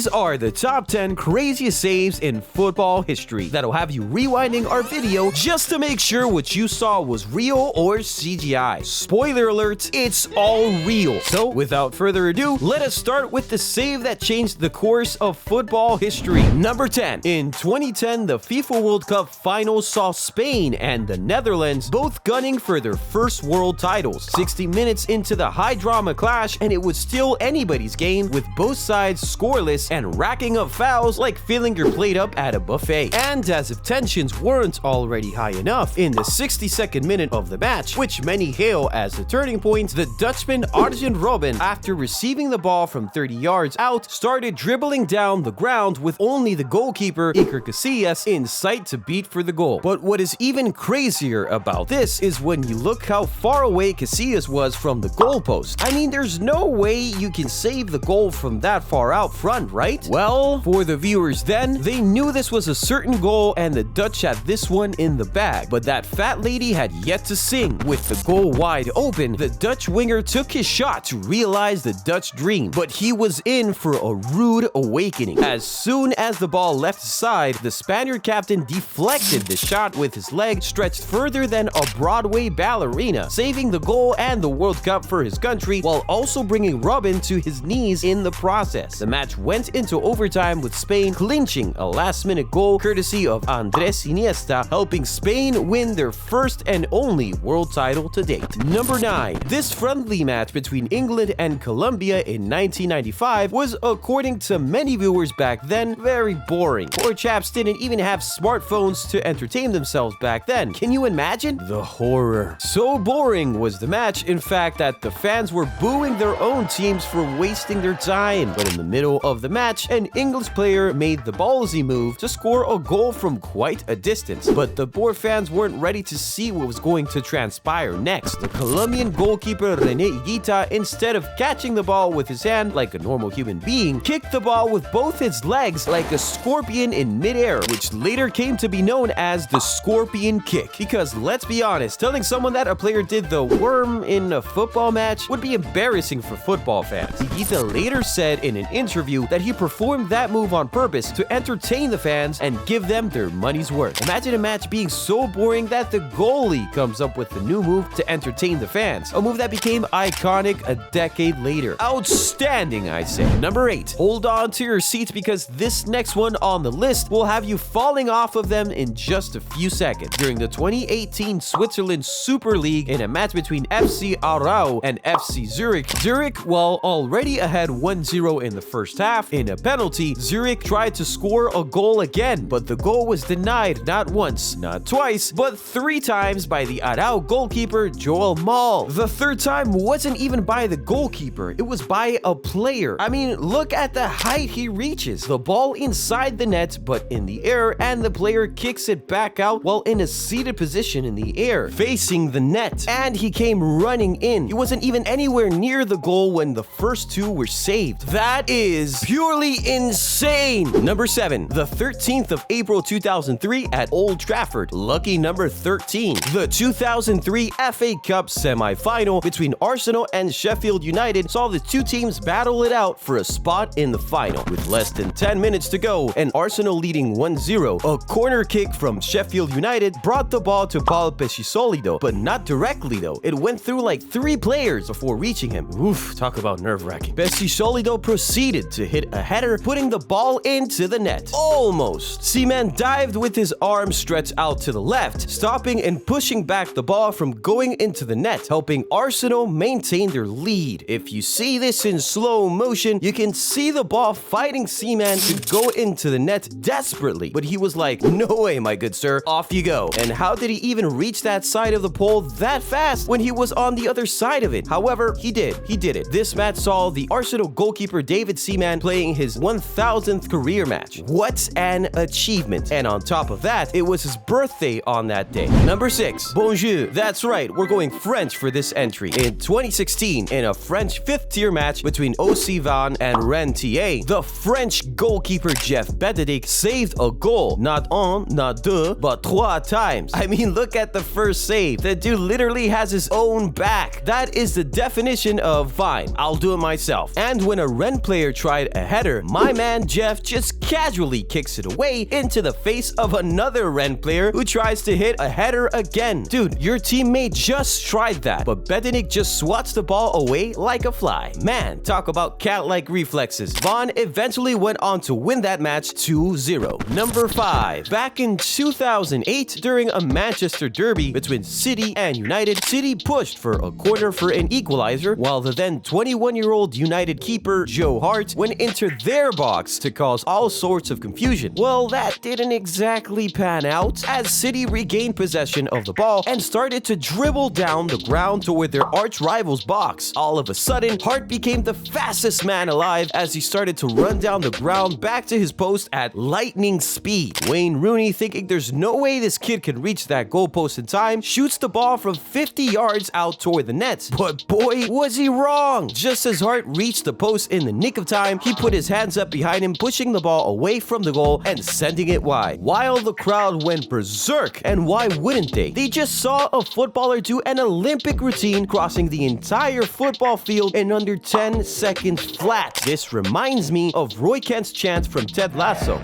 are the top 10 craziest saves in football history that'll have you rewinding our video just to make sure what you saw was real or CGI. Spoiler alert, it's all real. So without further ado, let us start with the save that changed the course of football history. Number 10. In 2010, the FIFA World Cup final saw Spain and the Netherlands both gunning for their first world titles. 60 minutes into the high-drama clash, and it was still anybody's game, with both sides scoreless and racking up fouls like filling your plate up at a buffet. And as if tensions weren't already high enough, in the 62nd minute of the match, which many hail as the turning point, the Dutchman Arjen Robben, after receiving the ball from 30 yards out, started dribbling down the ground with only the goalkeeper, Iker Casillas, in sight to beat for the goal. But what is even crazier about this is when you look how far away Casillas was from the goalpost. I mean, there's no way you can save the goal from that far out front, right? Well, for the viewers then, they knew this was a certain goal and the Dutch had this one in the bag. But that fat lady had yet to sing. With the goal wide open, the Dutch winger took his shot to realize the Dutch dream. But he was in for a rude awakening. As soon as the ball left his side, the Spaniard captain deflected the shot with his leg stretched further than a Broadway ballerina, saving the goal and the World Cup for his country while also bringing Robben to his knees in the process. The match went into overtime with Spain clinching a last-minute goal courtesy of Andrés Iniesta, helping Spain win their first and only world title to date. Number 9. This friendly match between England and Colombia in 1995 was, according to many viewers back then, very boring. Poor chaps didn't even have smartphones to entertain themselves back then. Can you imagine? The horror. So boring was the match, in fact, that the fans were booing their own teams for wasting their time. But in the middle of the match, an English player made the ballsy move to score a goal from quite a distance. But the poor fans weren't ready to see what was going to transpire next. The Colombian goalkeeper René Higuita, instead of catching the ball with his hand like a normal human being, kicked the ball with both his legs like a scorpion in midair, which later came to be known as the scorpion kick. Because let's be honest, telling someone that a player did the worm in a football match would be embarrassing for football fans. Higuita later said in an interview that he performed that move on purpose to entertain the fans and give them their money's worth. Imagine a match being so boring that the goalie comes up with a new move to entertain the fans, a move that became iconic a decade later. Outstanding, I say. Number 8. Hold on to your seats because this next one on the list will have you falling off of them in just a few seconds. During the 2018 Switzerland Super League, in a match between FC Aarau and FC Zurich, while already ahead 1-0 in the first half, in a penalty, Zurich tried to score a goal again, but the goal was denied not once, not twice, but 3 times by the Aarau goalkeeper Joel Mall. The third time wasn't even by the goalkeeper, it was by a player. I mean, look at the height he reaches. The ball inside the net, but in the air, and the player kicks it back out while in a seated position in the air, facing the net. And he came running in. He wasn't even anywhere near the goal when the first 2 were saved. That is purely insane. Number 7. The 13th of April 2003 at Old Trafford. Lucky number 13. The 2003 FA Cup semi-final between Arsenal and Sheffield United saw the two teams battle it out for a spot in the final. With less than 10 minutes to go and Arsenal leading 1-0, a corner kick from Sheffield United brought the ball to Paul Pescisolido, but not directly though. It went through like 3 players before reaching him. Oof, talk about nerve-wracking. Pescisolido proceeded to hit a header, putting the ball into the net. Almost. Seaman dived with his arm stretched out to the left, stopping and pushing back the ball from going into the net, helping Arsenal maintain their lead. If you see this in slow motion, you can see the ball fighting Seaman to go into the net desperately, but he was like, no way, my good sir, off you go. And how did he even reach that side of the pole that fast when he was on the other side of it? However, he did it. This match saw the Arsenal goalkeeper David Seaman playing his 1000th career match. What an achievement. And on top of that, it was his birthday on that day. Number 6. Bonjour. That's right, we're going French for this entry. In 2016, in a French 5th-tier match between OC Van and Rennes TA, the French goalkeeper Jeff Benedict saved a goal. Not un, not deux, but 3 times. I mean, look at the first save. The dude literally has his own back. That is the definition of fine, I'll do it myself. And when a Rennes player tried a header header, my man Jeff just casually kicks it away into the face of another Rennes player who tries to hit a header again. Dude, your teammate just tried that, but Bedenik just swats the ball away like a fly. Man, talk about cat-like reflexes. Vaughan eventually went on to win that match 2-0. Number 5. Back in 2008, during a Manchester derby between City and United, City pushed for a corner for an equalizer, while the then 21-year-old United keeper Joe Hart went into their box to cause all sorts of confusion. Well, that didn't exactly pan out, as City regained possession of the ball and started to dribble down the ground toward their arch-rival's box. All of a sudden, Hart became the fastest man alive as he started to run down the ground back to his post at lightning speed. Wayne Rooney, thinking there's no way this kid can reach that goalpost in time, shoots the ball from 50 yards out toward the net. But boy, was he wrong! Just as Hart reached the post in the nick of time, he put his hands up behind him, pushing the ball away from the goal and sending it wide. While the crowd went berserk, and why wouldn't they? They just saw a footballer do an Olympic routine, crossing the entire football field in under 10 seconds flat. This reminds me of Roy Kent's chant from Ted Lasso.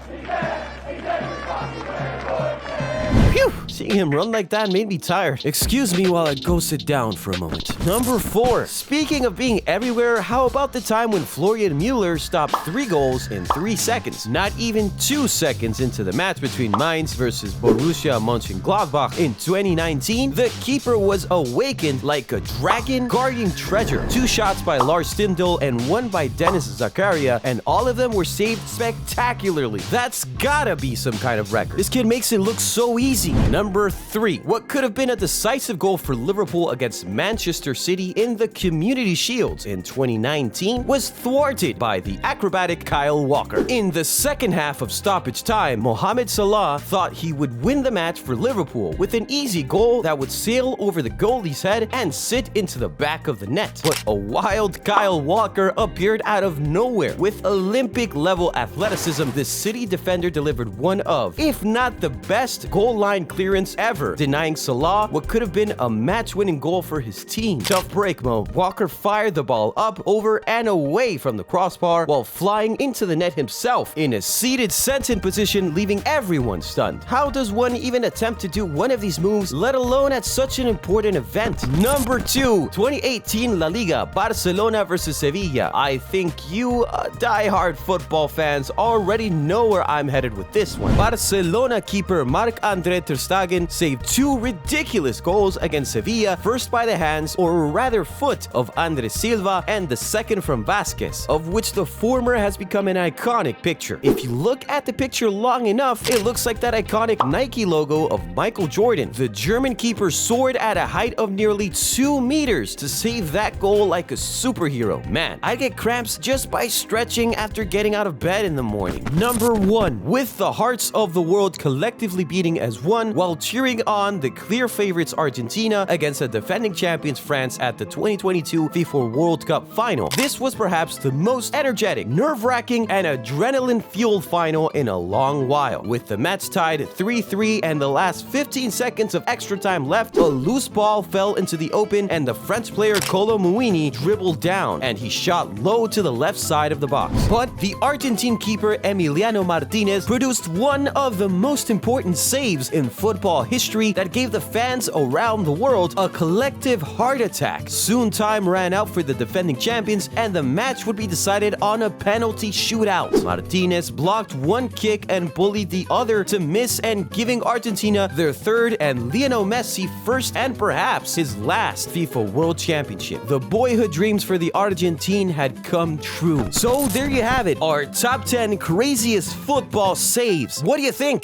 Phew! Seeing him run like that made me tired. Excuse me while I go sit down for a moment. Number 4. Speaking of being everywhere, how about the time when Florian Müller stopped 3 goals in 3 seconds? Not even 2 seconds into the match between Mainz versus Borussia Mönchengladbach in 2019, the keeper was awakened like a dragon guarding treasure. 2 shots by Lars Stindl and 1 by Dennis Zakaria, and all of them were saved spectacularly. That's gotta be some kind of record. This kid makes it look so easy. Number 3. What could have been a decisive goal for Liverpool against Manchester City in the Community Shield in 2019 was thwarted by the acrobatic Kyle Walker. In the second half of stoppage time, Mohamed Salah thought he would win the match for Liverpool with an easy goal that would sail over the goalie's head and sit into the back of the net. But a wild Kyle Walker appeared out of nowhere. With Olympic-level athleticism, the City defender delivered one of, if not the best, goal line clearance ever, denying Salah what could have been a match-winning goal for his team. Tough break, Mo. Walker fired the ball up, over, and away from the crossbar while flying into the net himself in a seated senton position, leaving everyone stunned. How does one even attempt to do one of these moves, let alone at such an important event? Number 2. 2018 La Liga, Barcelona versus Sevilla. I think you die-hard football fans already know where I'm headed with this one. Barcelona keeper Marc-André Ter Stegen saved 2 ridiculous goals against Sevilla, first by the hands, or rather foot, of Andres Silva, and the second from Vasquez, of which the former has become an iconic picture. If you look at the picture long enough, it looks like that iconic Nike logo of Michael Jordan. The German keeper soared at a height of nearly 2 meters to save that goal like a superhero. Man, I get cramps just by stretching after getting out of bed in the morning. Number 1. With the hearts of the world collectively beating as one while cheering on the clear favorites Argentina against the defending champions France at the 2022 FIFA World Cup final. This was perhaps the most energetic, nerve-wracking, and adrenaline-fueled final in a long while. With the match tied 3-3 and the last 15 seconds of extra time left, a loose ball fell into the open and the French player Kolo Muani dribbled down, and he shot low to the left side of the box. But the Argentine keeper Emiliano Martinez produced one of the most important saves in football history that gave the fans around the world a collective heart attack. Soon time ran out for the defending champions and the match would be decided on a penalty shootout. Martinez blocked one kick and bullied the other to miss, and giving Argentina their third and Lionel Messi first and perhaps his last FIFA World Championship. The boyhood dreams for the Argentine had come true. So there you have it, our top 10 craziest football saves. What do you think?